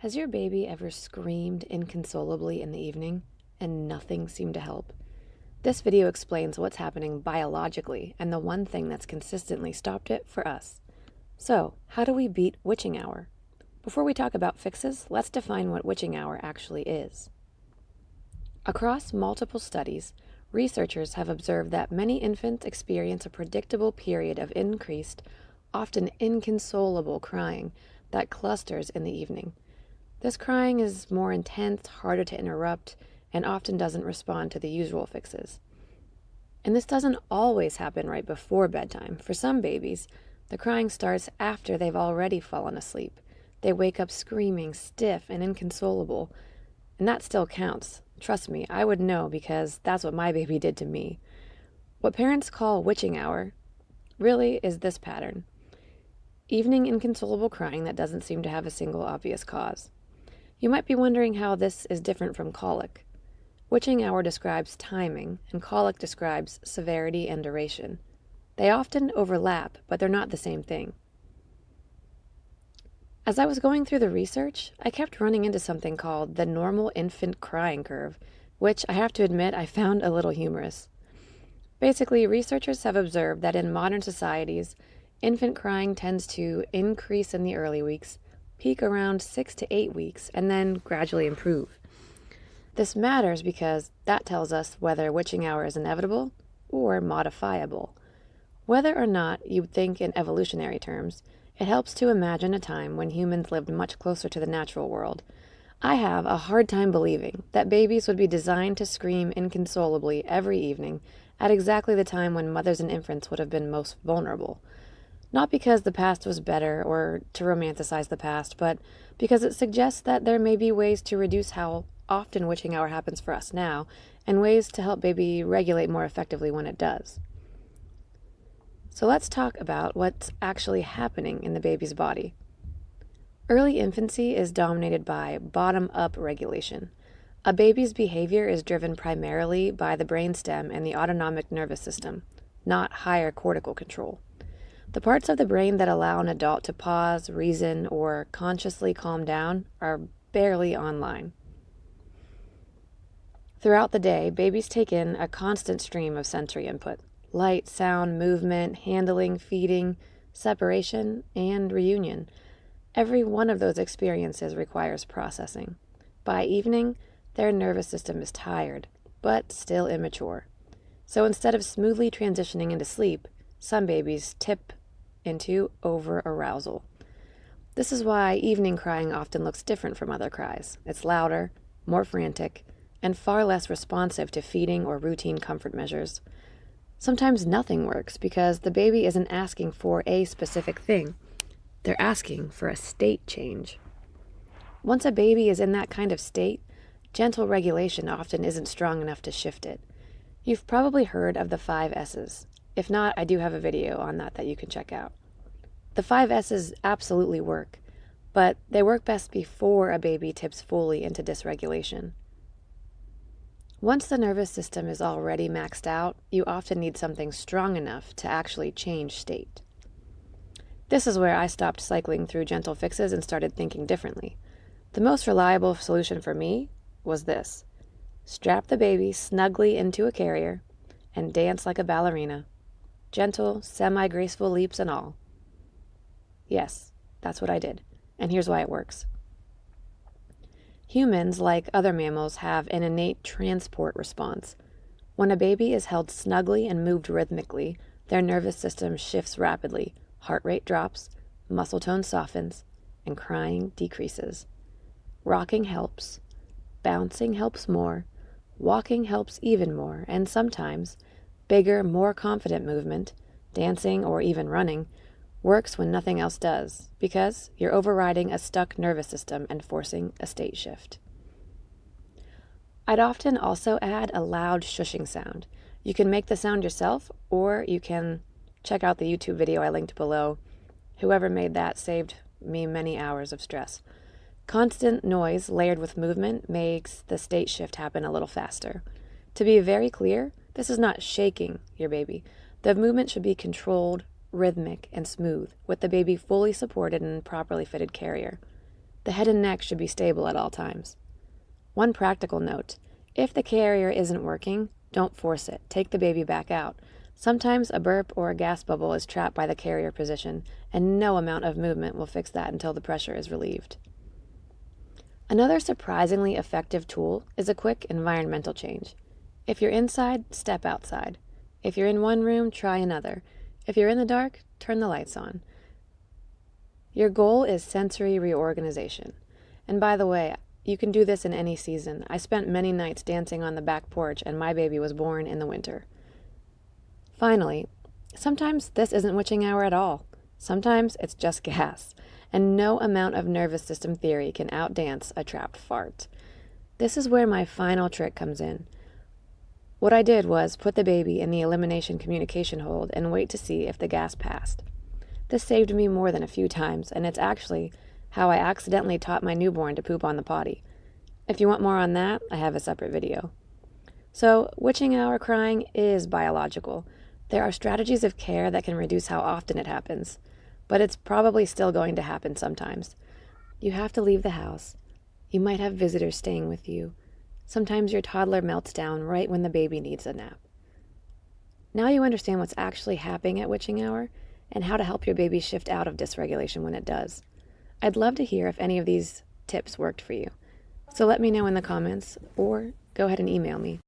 Has your baby ever screamed inconsolably in the evening and nothing seemed to help? This video explains what's happening biologically and the one thing that's consistently stopped it for us. So, how do we beat witching hour? Before we talk about fixes, let's define what witching hour actually is. Across multiple studies, researchers have observed that many infants experience a predictable period of increased, often inconsolable crying that clusters in the evening. This crying is more intense, harder to interrupt, and often doesn't respond to the usual fixes. And this doesn't always happen right before bedtime. For some babies, the crying starts after they've already fallen asleep. They wake up screaming, stiff and inconsolable, and that still counts. Trust me, I would know because that's what my baby did to me. What parents call witching hour really is this pattern: evening inconsolable crying that doesn't seem to have a single obvious cause. You might be wondering how this is different from colic. Witching hour describes timing, and colic describes severity and duration. They often overlap, but they're not the same thing. As I was going through the research, I kept running into something called the normal infant crying curve, which I have to admit I found a little humorous. Basically, researchers have observed that in modern societies, infant crying tends to increase in the early weeks, peak around 6 to 8 weeks, and then gradually improve. This matters because that tells us whether witching hour is inevitable or modifiable. Whether or not you think in evolutionary terms, it helps to imagine a time when humans lived much closer to the natural world. I have a hard time believing that babies would be designed to scream inconsolably every evening at exactly the time when mothers and infants would have been most vulnerable. Not because the past was better or to romanticize the past, but because it suggests that there may be ways to reduce how often witching hour happens for us now, and ways to help baby regulate more effectively when it does. So let's talk about what's actually happening in the baby's body. Early infancy is dominated by bottom-up regulation. A baby's behavior is driven primarily by the brainstem and the autonomic nervous system, not higher cortical control. The parts of the brain that allow an adult to pause, reason, or consciously calm down are barely online. Throughout the day, babies take in a constant stream of sensory input: light, sound, movement, handling, feeding, separation, and reunion. Every one of those experiences requires processing. By evening, their nervous system is tired, but still immature. So instead of smoothly transitioning into sleep, some babies tip into over-arousal. This is why evening crying often looks different from other cries. It's louder, more frantic, and far less responsive to feeding or routine comfort measures. Sometimes nothing works because the baby isn't asking for a specific thing. They're asking for a state change. Once a baby is in that kind of state, gentle regulation often isn't strong enough to shift it. You've probably heard of the 5 S's. If not, I do have a video on that you can check out. The 5 S's absolutely work, but they work best before a baby tips fully into dysregulation. Once the nervous system is already maxed out, you often need something strong enough to actually change state. This is where I stopped cycling through gentle fixes and started thinking differently. The most reliable solution for me was this: strap the baby snugly into a carrier and dance like a ballerina. Gentle, semi-graceful leaps and all. Yes, that's what I did, and here's why it works. Humans, like other mammals, have an innate transport response. When a baby is held snugly and moved rhythmically, their nervous system shifts rapidly, heart rate drops, muscle tone softens, and crying decreases. Rocking helps, bouncing helps more, walking helps even more, and sometimes bigger, more confident movement, dancing or even running, works when nothing else does, because you're overriding a stuck nervous system and forcing a state shift. I'd often also add a loud shushing sound. You can make the sound yourself, or you can check out the YouTube video I linked below. Whoever made that saved me many hours of stress. Constant noise layered with movement makes the state shift happen a little faster. To be very clear, this is not shaking your baby. The movement should be controlled, rhythmic, and smooth, with the baby fully supported in a properly fitted carrier. The head and neck should be stable at all times. One practical note: if the carrier isn't working, don't force it. Take the baby back out. Sometimes a burp or a gas bubble is trapped by the carrier position, and no amount of movement will fix that until the pressure is relieved. Another surprisingly effective tool is a quick environmental change. If you're inside, step outside. If you're in one room, try another. If you're in the dark, turn the lights on. Your goal is sensory reorganization. And by the way, you can do this in any season. I spent many nights dancing on the back porch, and my baby was born in the winter. Finally, sometimes this isn't witching hour at all. Sometimes it's just gas, and no amount of nervous system theory can outdance a trapped fart. This is where my final trick comes in. What I did was put the baby in the elimination communication hold and wait to see if the gas passed. This saved me more than a few times, and it's actually how I accidentally taught my newborn to poop on the potty. If you want more on that, I have a separate video. So, witching hour crying is biological. There are strategies of care that can reduce how often it happens, but it's probably still going to happen sometimes. You have to leave the house. You might have visitors staying with you. Sometimes your toddler melts down right when the baby needs a nap. Now you understand what's actually happening at witching hour and how to help your baby shift out of dysregulation when it does. I'd love to hear if any of these tips worked for you. So let me know in the comments or go ahead and email me.